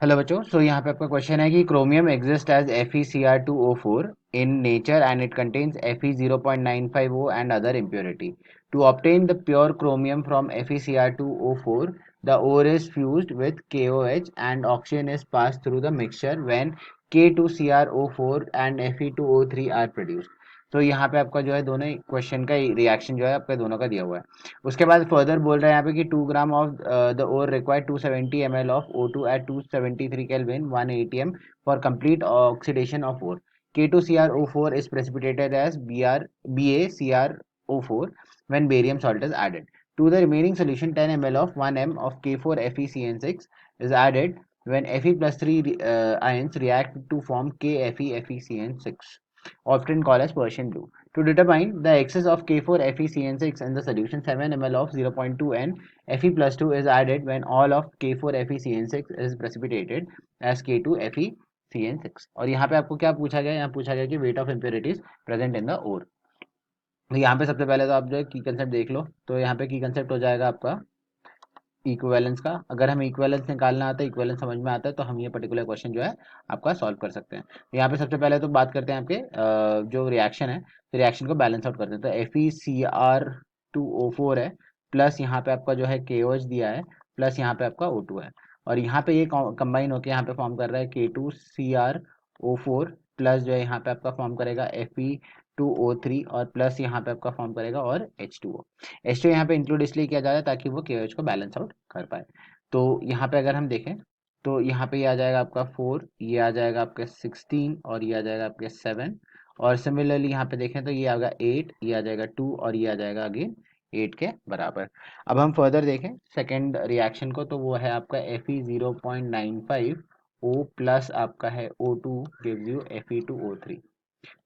Hello बच्चों, यहाँ पे आपका क्वेश्चन है कि chromium exist as FeCr2O4 in nature and it contains Fe0.950 and other impurity. To obtain the pure chromium from FeCr2O4, the ore is fused with KOH and oxygen is passed through the mixture when K2CrO4 and Fe2O3 are produced. तो यहाँ पे आपका जो है दोनों question का reaction जो है आपका दोनों का दिया हुआ है। उसके बाद फर्दर बोल रहा है यहाँ पे कि 2 gram of the ore require 270 ml of O2 at 273 kelvin 1 atm for complete oxidation of ore. K2CrO4 is precipitated as BaCrO4 when barium salt is added. To the remaining solution, 10 ml of 1m of K4FeCN6 is added when Fe plus 3 ions react to form KFeFeCN6, often called as Persian blue. To determine the excess of K4FeCN6 in the solution, 7 ml of 0.2 N Fe plus 2 is added when all of K4FeCN6 is precipitated as K2FeCN6. और यहाँ पे आपको क्या पूछा गया? यहाँ पूछा गया कि weight of impurities present in the ore. तो यहाँ पे सबसे पहले तो आप जो है की कंसेप्ट देख लो। तो यहाँ पे की कंसेप्ट हो जाएगा आपका इक्विवेलेंस का। अगर हमें इक्विवेलेंस निकालना आता है, इक्विवेलेंस समझ में आता है, तो हम ये पर्टिकुलर क्वेश्चन जो है आपका सॉल्व कर सकते हैं। तो यहाँ पे सबसे पहले तो बात करते हैं आपके जो रिएक्शन है, तो रिएक्शन को बैलेंस आउट करते हैं। तो FeCr2O4 है, प्लस यहाँ पे आपका जो है KOH दिया है, प्लस यहाँ पे आपका O2 है, और यहाँ पे ये कंबाइन होकर यहाँ पे फॉर्म कर रहा है K2CrO4, प्लस जो है यहाँ पे आपका फॉर्म करेगा Fe2O3, और प्लस यहाँ पे आपका फॉर्म करेगा और H2O। H2 यहाँ पे इंक्लूड इसलिए किया जा रहा है ताकि वो KOH को बैलेंस आउट कर पाए। तो यहाँ पे अगर हम देखें तो यहाँ पे ये आ जाएगा आपका 4, ये आ जाएगा आपका 16, और ये आ जाएगा आपके 7, और सिमिलरली यहाँ पे देखें तो ये आएगा 8, ये आ जाएगा 2, और ये आ जाएगा अगेन 8 के बराबर। अब हम फर्दर देखें सेकेंड रिएक्शन को, तो वो है आपका Fe0.95O प्लस आपका है O2 गिव्स यू Fe2O3।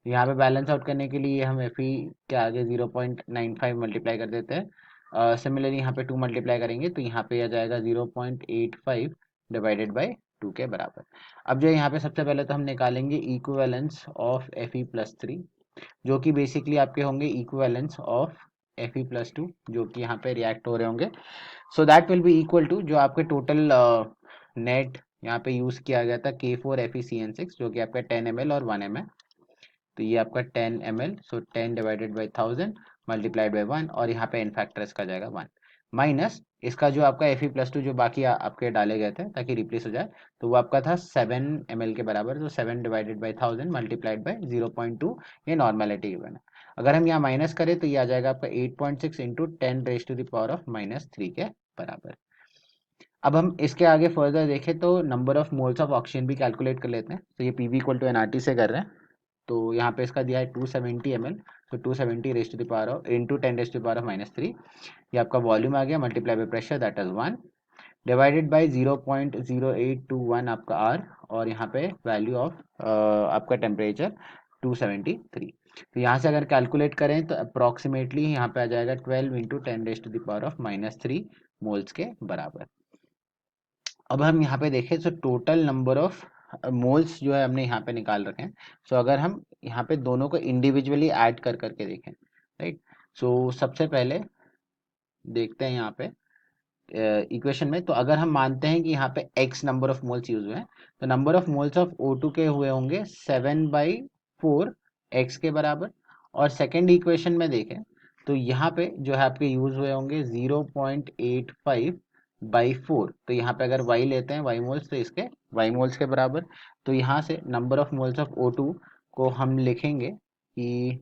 यहाँ पे बैलेंस आउट करने के लिए हम एफ ई के आगे 0.95 मल्टीप्लाई कर देते हैं। सिमिलरली यहाँ पे 2 मल्टीप्लाई करेंगे तो यहाँ पे आ जाएगा 0.85 डिवाइडेड बाई 2 के बराबर। अब जो यहाँ पे सबसे पहले तो हम निकालेंगे इक्विवेलेंस ऑफ Fe+3, जो कि बेसिकली आपके होंगे इक्विवेलेंस ऑफ Fe+2, जो कि यहाँ पे रिएक्ट हो रहे होंगे। So that will be equal to जो आपके टोटल नेट यहाँ पे यूज किया गया था K4FeCN6, जो कि आपका 10 ml और 1m है। तो ये आपका 10 ml, so 10 divided by 1000 multiplied by 1, और यहाँ पे एन फैक्टर इसका जाएगा 1, माइनस इसका जो आपका Fe+2 जो बाकी आपके डाले गए थे ताकि रिप्लेस हो जाए, तो वो आपका था 7 ml के बराबर। तो 7 डिवाइडेड बाई 1000 मल्टीप्लाइड बाई 0.2, ये नॉर्मेलिटी गिवन है। अगर हम यहाँ माइनस करें तो ये आ जाएगा आपका 8.6 into 10 raised to the power of -3 के बराबर। अब हम इसके आगे फर्दर देखें तो number of moles of oxygen भी कैलकुलेट कर लेते हैं। तो ये पीवी इक्वल टू एनआरटी से कर रहे हैं। तो यहाँ पे इसका दिया है 270 ml, तो 270 raised to the power of into 10 raised to the power of -3, ये आपका वॉल्यूम आ गया, multiply by pressure that is 1, divided by 0.0821 आपका आर, और यहाँ पे वैल्यू ऑफ आपका टेम्परेचर 273। तो यहाँ से अगर कैलकुलेट करें तो अप्रॉक्सीमेटली यहाँ पे आ जाएगा 12 into 10 raised to the power of -3 moles के बराबर। अब हम यहाँ पे देखें तो टोटल नंबर ऑफ मोल्स जो है हमने यहाँ पे निकाल रखे हैं। सो अगर हम यहाँ पे दोनों को इंडिविजुअली ऐड कर करके देखें, राइट, सो सबसे पहले देखते हैं यहाँ पे इक्वेशन में। तो अगर हम मानते हैं कि यहाँ पे x number of moles use हुए हैं, तो number of moles of O2 के हुए होंगे 7/4 x के बराबर। और सेकेंड इक्वेशन में देखें तो यहाँ पे जो है आपके यूज हुए होंगे 0.85/4। तो यहाँ पे अगर y लेते हैं y मोल्स, तो इसके y मोल्स के बराबर। तो यहाँ से number of moles of O2 को हम लिखेंगे कि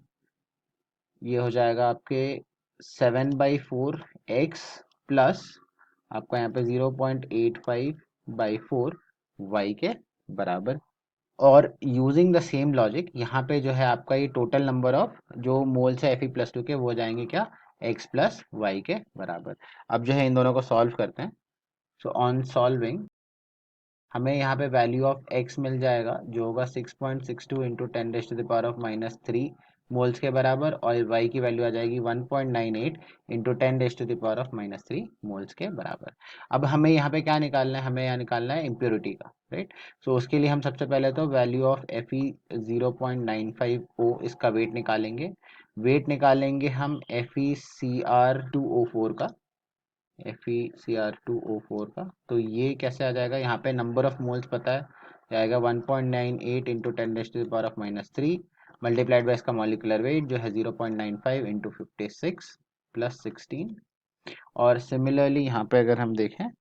ये हो जाएगा आपके 7/4 x प्लस आपका यहाँ पे 0.85/4 y के बराबर। और यूजिंग द सेम लॉजिक यहाँ पे जो है आपका ये टोटल नंबर ऑफ जो मोल्स है Fe+2 के, वो जाएंगे क्या, x प्लस वाई के बराबर। अब जो है इन दोनों को सॉल्व करते हैं। सो ऑन सॉल्विंग हमें यहाँ पे वैल्यू ऑफ x मिल जाएगा, जो होगा 6.62 into 10 raised to the power of -3 moles के बराबर, और y की वैल्यू आ जाएगी 1.98 into 10 raised to the power of -3 moles के बराबर। अब हमें यहाँ पे क्या निकालना है, हमें यहाँ निकालना है इम्प्योरिटी का, राइट। सो उसके लिए हम सबसे पहले तो वैल्यू ऑफ Fe0.95O इसका वेट निकालेंगे। वेट निकालेंगे हम FeCr2O4 का, FeCr2O4 का, तो ये कैसे आ जाएगा, यहाँ पे नंबर ऑफ मोल्स पता है, ये आएगा 1.98 इंटू 10⁻³ मल्टीप्लाइड बाय इसका मॉलिकुलर वेट जो है 0.95 इंटू 56 प्लस 16। और सिमिलरली यहाँ पे अगर हम देखें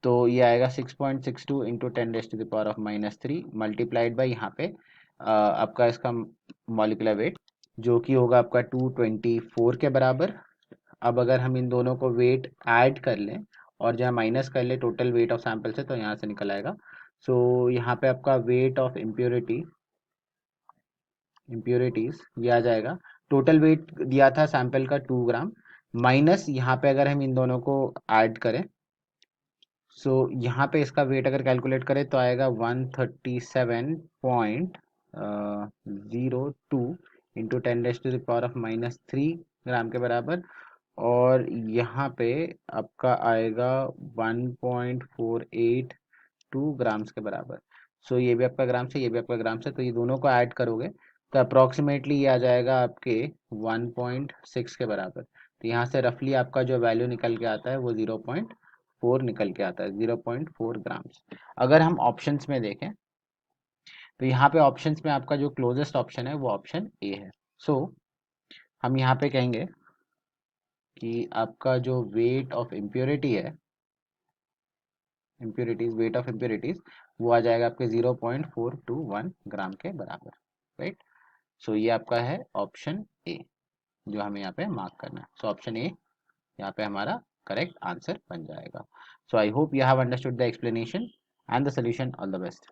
तो ये आएगा 6.62 इंटू 10⁻³ मल्टीप्लाइड बाई यहाँ पे आपका इसका मॉलिकुलर वेट जो कि होगा आपका 224 के बराबर। अब अगर हम इन दोनों को वेट ऐड कर लें और जहाँ माइनस कर ले टोटल वेट ऑफ सैंपल से, तो यहाँ से निकल आएगा। सो यहाँ पे आपका वेट ऑफ इम्प्योरिटीज ये आ जाएगा, टोटल वेट दिया था सैंपल का 2 ग्राम, माइनस यहाँ पे अगर हम इन दोनों को ऐड करें, सो यहाँ पे इसका वेट अगर कैलकुलेट करें तो आएगा 137.02 इंटू 10⁻³ ग्राम के बराबर। और यहाँ पे आपका आएगा 1.482 ग्राम्स के बराबर। सो ये भी आपका ग्राम से, ये भी आपका ग्राम से, तो ये दोनों को ऐड करोगे तो अप्रॉक्सीमेटली ये आ जाएगा आपके 1.6 के बराबर। तो यहाँ से रफली आपका जो वैल्यू निकल के आता है वो 0.4 निकल के आता है, 0.4 ग्राम्स। अगर हम ऑप्शंस में देखें तो यहाँ पे ऑप्शंस में आपका जो क्लोजेस्ट ऑप्शन है वो ऑप्शन ए है। सो हम यहाँ पे कहेंगे कि आपका जो वेट ऑफ इम्प्योरिटी है, वेट ऑफ इम्प्योरिटीज वो आ जाएगा आपके 0.421 ग्राम के बराबर, राइट। सो ये आपका है ऑप्शन ए जो हमें यहाँ पे मार्क करना है। सो ऑप्शन ए यहाँ पे हमारा करेक्ट आंसर बन जाएगा। So I hope you have understood the explanation and the solution. All the best.